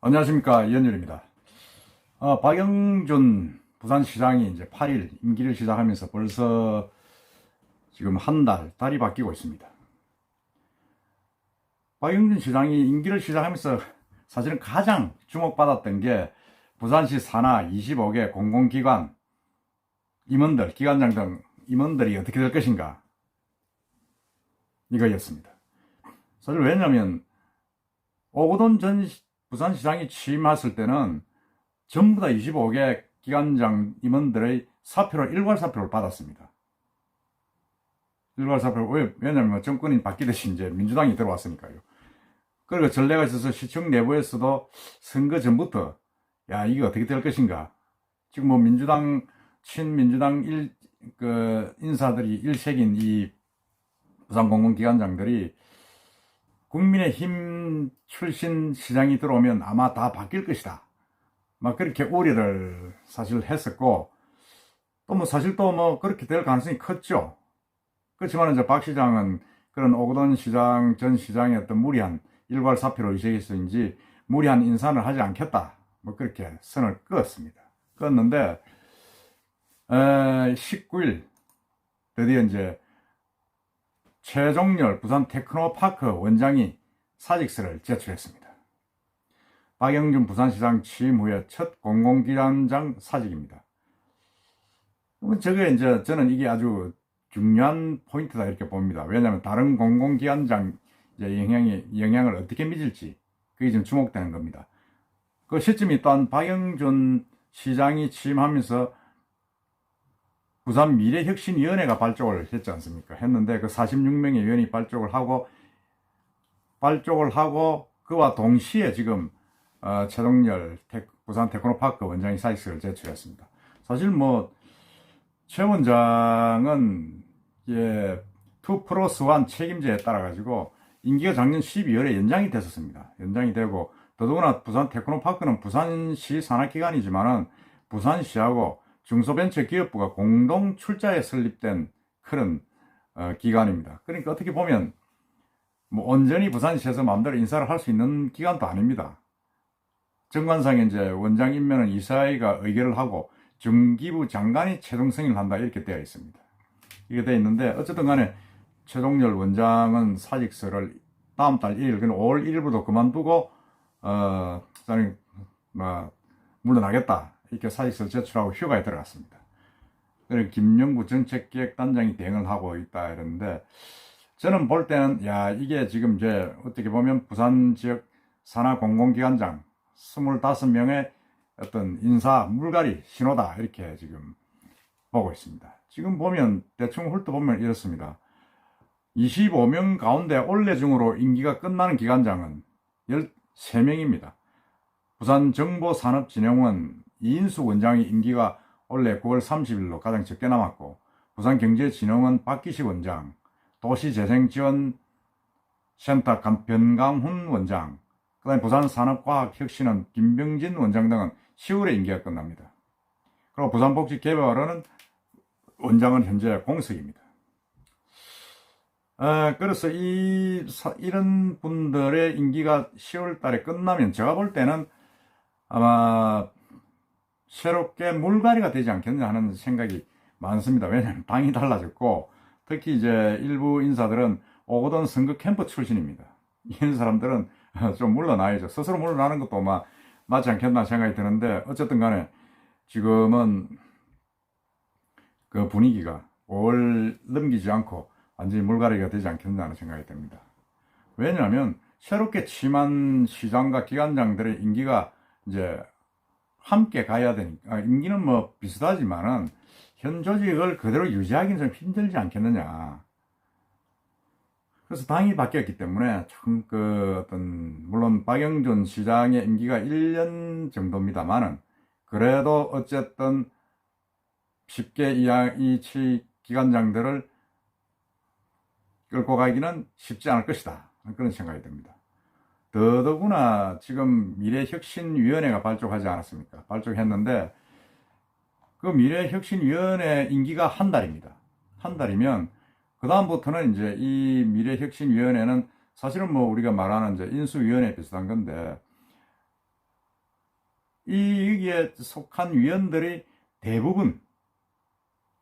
안녕하십니까, 이현열입니다. 박영준 부산시장이 이제 8일 임기를 시작하면서 벌써 지금 한 달이 바뀌고 있습니다. 박영준 시장이 임기를 시작하면서 사실은 가장 주목받았던 게 부산시 산하 25개 공공기관 임원들, 기관장 등 임원들이 어떻게 될 것인가, 이거였습니다. 사실 왜냐하면 오거돈 전 부산시장이 취임했을 때는 전부 다 25개 기관장 임원들의 사표를 일괄 사표를 받았습니다. 일괄 사표를 왜냐하면 정권이 바뀌듯이 이제 민주당이 들어왔으니까요. 그리고 전례가 있어서 시청 내부에서도 선거 전부터 야, 이게 어떻게 될 것인가, 지금 뭐 민주당 친민주당 인사들이 일색인 이 부산 공공기관장들이 국민의힘 출신 시장이 들어오면 아마 다 바뀔 것이다, 막 그렇게 우려를 사실 했었고, 또 뭐 사실 또 뭐 그렇게 될 가능성이 컸죠. 그렇지만 이제 박 시장은 그런 오거돈 시장 전 시장의 어떤 무리한 일괄 사표로 의식해서인지 무리한 인사를 하지 않겠다, 뭐 그렇게 선을 그었습니다. 그었는데 19일 드디어 이제 최종렬 부산 테크노파크 원장이 사직서를 제출했습니다. 박영준 부산시장 취임 후에 첫 공공기관장 사직입니다. 저게 이제 저는 이게 아주 중요한 포인트다 이렇게 봅니다. 왜냐하면 다른 공공기관장 영향을 어떻게 미칠지 그게 지금 주목되는 겁니다. 그 시점이 또한 박영준 시장이 취임하면서 부산 미래혁신위원회가 발족을 했지 않습니까? 했는데 그 46명의 위원이 발족을 하고 그와 동시에 지금 최동열 부산 테크노파크 원장이 사직서를 제출했습니다. 사실 뭐 최 원장은 2+1 책임제에 따라 가지고 임기가 작년 12월에 연장이 됐었습니다. 연장이 되고, 더더구나 부산 테크노파크는 부산시 산하기관이지만은 부산시하고 중소벤처기업부가 공동 출자에 설립된 그런 기관입니다. 그러니까 어떻게 보면 뭐 온전히 부산시에서 마음대로 인사를 할 수 있는 기관도 아닙니다. 정관상에 이제 원장 임명은 이사회가 의결을 하고 중기부 장관이 최종 승인을 한다, 이렇게 되어 있습니다. 이게 되어 있는데 어쨌든 간에 최동열 원장은 사직서를 다음 달 1일, 그러니까 5월 1일부터 그만두고 물러나겠다, 이렇게 사직서를 제출하고 휴가에 들어갔습니다. 그리고 김영구 정책기획단장이 대응을 하고 있다 이러는데, 저는 볼 때는 야, 이게 지금 이제 어떻게 보면 부산 지역 산하 공공기관장 25명의 어떤 인사 물갈이 신호다, 이렇게 지금 보고 있습니다. 지금 보면 대충 훑어보면 이렇습니다. 25명 가운데 올해 중으로 임기가 끝나는 기관장은 13명입니다. 부산정보산업진흥원 이인수 원장의 임기가 올해 9월 30일로 가장 적게 남았고, 부산경제진흥원 박기식 원장, 도시재생지원센터 변강훈 원장, 그 다음에 부산산업과학혁신원 김병진 원장 등은 10월에 임기가 끝납니다. 그리고 부산복지개발원은 원장은 현재 공석입니다. 그래서 이런 분들의 임기가 10월 달에 끝나면 제가 볼 때는 아마 새롭게 물갈이가 되지 않겠냐 하는 생각이 많습니다. 왜냐하면 당이 달라졌고, 특히 이제 일부 인사들은 오거돈 선거 캠프 출신입니다. 이런 사람들은 좀 물러나야죠. 스스로 물러나는 것도 맞지 않겠나 생각이 드는데, 어쨌든 간에 지금은 그 분위기가 5월 넘기지 않고 완전히 물갈이가 되지 않겠나는 생각이 듭니다. 왜냐하면 새롭게 취임한 시장과 기관장들의 임기가 이제 함께 가야 되니까, 임기는 뭐 비슷하지만은 현 조직을 그대로 유지하기는 좀 힘들지 않겠느냐. 그래서 당이 바뀌었기 때문에 참 물론 박영준 시장의 임기가 1년 정도입니다만은 그래도 어쨌든 쉽게 이 기관장들을 끌고 가기는 쉽지 않을 것이다, 그런 생각이 듭니다. 더더구나 지금 미래혁신위원회가 발족하지 않았습니까? 발족했는데 그 미래혁신위원회 임기가 한 달입니다. 한 달이면 그 다음부터는 이제 이 미래혁신위원회는 사실은 뭐 우리가 말하는 이제 인수위원회 비슷한 건데, 여기에 속한 위원들이 대부분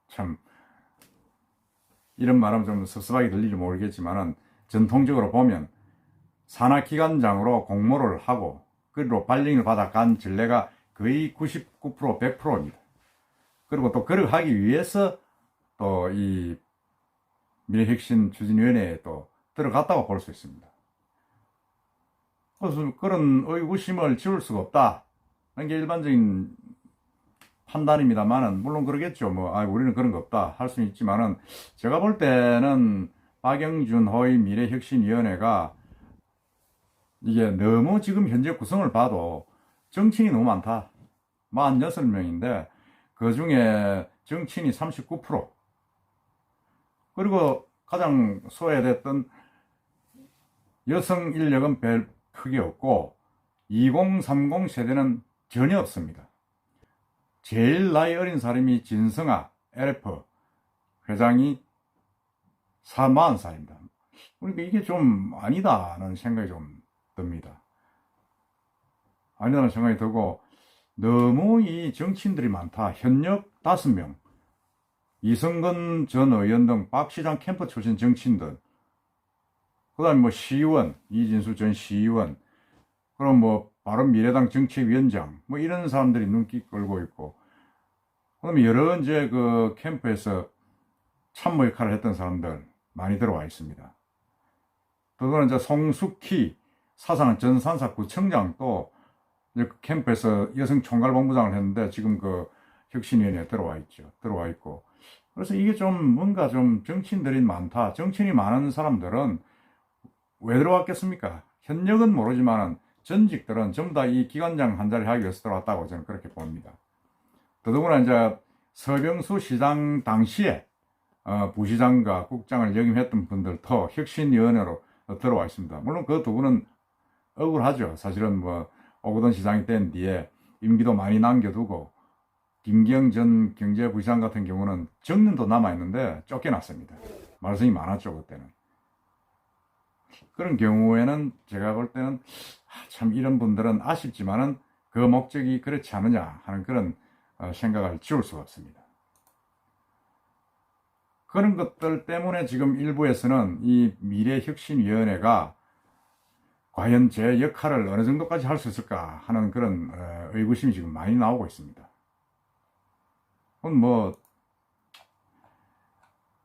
참 이런 말하면 좀 섭섭하게 들릴지 모르겠지만은 전통적으로 보면 산하기관장으로 공모를 하고 그리고 발령을 받아 간 전례가 거의 99% 100%입니다. 그리고 또 그걸 하기 위해서 또 이 미래혁신추진위원회에 또 들어갔다고 볼 수 있습니다. 그래서 그런 의구심을 지울 수가 없다. 이게 일반적인 판단입니다만은, 물론 그러겠죠. 우리는 그런 거 없다 할 수는 있지만은, 제가 볼 때는 박영준 호의 미래혁신위원회가 이게 너무 지금 현재 구성을 봐도 정치인이 너무 많다. 46명인데, 그 중에 정치인이 39%. 그리고 가장 소외됐던 여성 인력은 별 크게 없고, 2030 세대는 전혀 없습니다. 제일 나이 어린 사람이 진성아 LF 회장이 40살입니다. 그러니까 이게 좀 아니다는 생각이 좀 듭니다. 아니다는 생각이 들고, 너무 이 정치인들이 많다. 현역 5명, 이성근 전 의원 등 박 시장 캠프 출신 정치인들, 그 다음에 시의원, 이진수 전 시의원, 그럼 바른미래당 정책위원장, 이런 사람들이 눈길 끌고 있고, 그다음에 여러 이제 그 캠프에서 참모 역할을 했던 사람들 많이 들어와 있습니다. 그거는 이제 송숙희 사상 전산사 구청장 또 이제 그 캠프에서 여성 총괄본부장을 했는데 지금 그 혁신위원회에 들어와 있고. 그래서 이게 좀 뭔가 좀 정치인들이 많다. 정치인이 많은 사람들은 왜 들어왔겠습니까? 현역은 모르지만은 전직들은 전부 다 이 기관장 한 자리 하기 위해서 들어왔다고 저는 그렇게 봅니다. 더더구나 이제 서병수 시장 당시에 부시장과 국장을 역임했던 분들도 혁신위원회로 들어와 있습니다. 물론 그 두 분은 억울하죠. 사실은 오거돈 시장이 된 뒤에 임기도 많이 남겨두고 김기영 전 경제부시장 같은 경우는 정년도 남아있는데 쫓겨났습니다. 말썽이 많았죠, 그때는. 그런 경우에는 제가 볼 때는 참 이런 분들은 아쉽지만은 그 목적이 그렇지 않느냐 하는 그런 생각을 지울 수가 없습니다. 그런 것들 때문에 지금 일부에서는 이 미래혁신위원회가 과연 제 역할을 어느 정도까지 할 수 있을까 하는 그런 의구심이 지금 많이 나오고 있습니다. 그건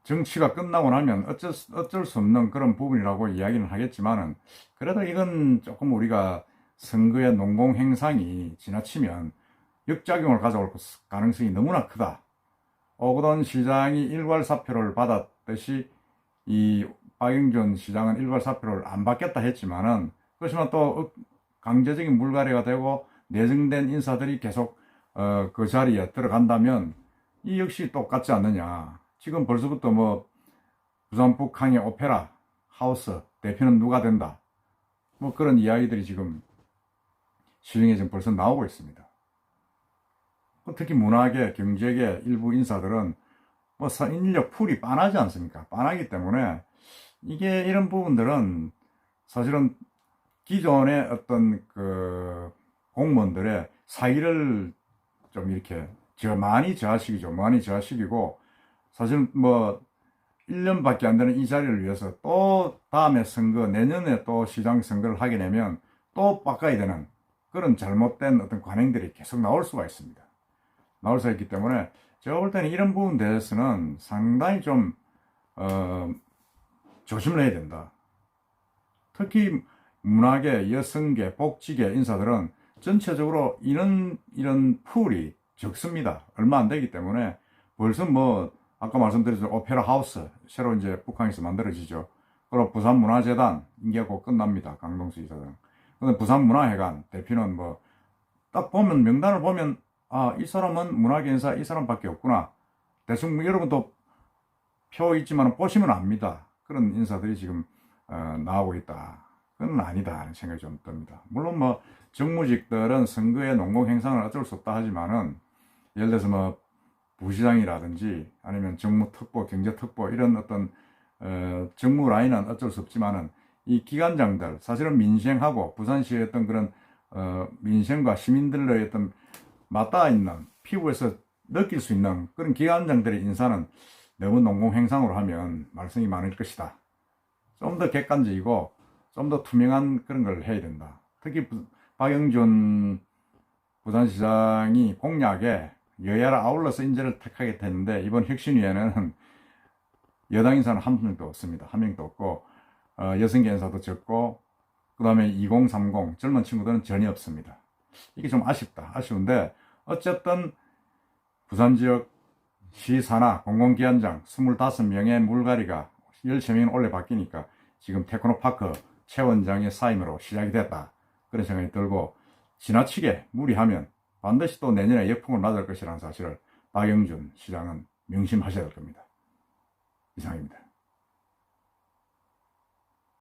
정치가 끝나고 나면 어쩔 수 없는 그런 부분이라고 이야기는 하겠지만은, 그래도 이건 조금 우리가 선거의 농공행상이 지나치면 역작용을 가져올 가능성이 너무나 크다. 오거돈 시장이 일괄사표를 받았듯이 이 박영준 시장은 일괄사표를 안 받겠다 했지만은, 그렇지만 또 강제적인 물갈이가 되고 내정된 인사들이 계속 그 자리에 들어간다면 이 역시 똑같지 않느냐. 지금 벌써부터 부산 북항의 오페라 하우스 대표는 누가 된다, 그런 이야기들이 지금 시중에 지금 벌써 나오고 있습니다. 특히 문화계, 경제계 일부 인사들은 인력 풀이 빤하지 않습니까? 빤하기 때문에 이게 이런 부분들은 사실은 기존의 어떤 그 공무원들의 사기를 좀 이렇게 많이 저하시키고, 사실 1년밖에 안 되는 이 자리를 위해서 또 다음에 선거, 내년에 또 시장 선거를 하게 되면 또 바꿔야 되는 그런 잘못된 어떤 관행들이 계속 나올 수가 있습니다. 나올 수 있기 때문에 제가 볼 때는 이런 부분에 대해서는 상당히 좀 조심을 해야 된다. 특히 문화계, 여성계, 복지계 인사들은 전체적으로 이런 풀이 적습니다. 얼마 안 되기 때문에 벌써 아까 말씀드렸죠. 오페라 하우스 새로 이제 북한에서 만들어지죠. 그리고 부산문화재단 임기가 곧 끝납니다. 강동수 이사장. 근데 부산문화회관 대표는 딱 보면 명단을 보면 이 사람은 문화계 인사 이 사람밖에 없구나. 대충 여러분도 표 있지만 보시면 압니다. 그런 인사들이 지금 나오고 있다. 그건 아니다 하는 생각이 좀 듭니다. 물론 정무직들은 선거의 농공행상을 어쩔 수 없다 하지만은, 예를 들어서 부시장이라든지 아니면 정무특보, 경제특보 이런 어떤 정무 라인은 어쩔 수 없지만은 이 기관장들, 사실은 민생하고 부산시의 어떤 그런 민생과 시민들의 어떤 맞닿아 있는 피부에서 느낄 수 있는 그런 기관장들의 인사는 너무 농공행상으로 하면 말썽이 많을 것이다. 좀 더 객관적이고 좀 더 투명한 그런 걸 해야 된다. 특히 박영준 부산시장이 공약에 여야를 아울러서 인재를 택하게 됐는데 이번 혁신위에는 여당 인사는 한 명도 없습니다. 한 명도 없고 여성계 인사도 적고 그 다음에 2030 젊은 친구들은 전혀 없습니다. 이게 좀 아쉽다. 아쉬운데 어쨌든 부산 지역 시사나 공공기관장 25명의 물갈이가 13명이 올해 바뀌니까 지금 테크노파크 최 원장의 사임으로 시작이 됐다. 그런 생각이 들고 지나치게 무리하면 반드시 또 내년에 역풍을 맞을 것이라는 사실을 박영준 시장은 명심하셔야 될 겁니다. 이상입니다.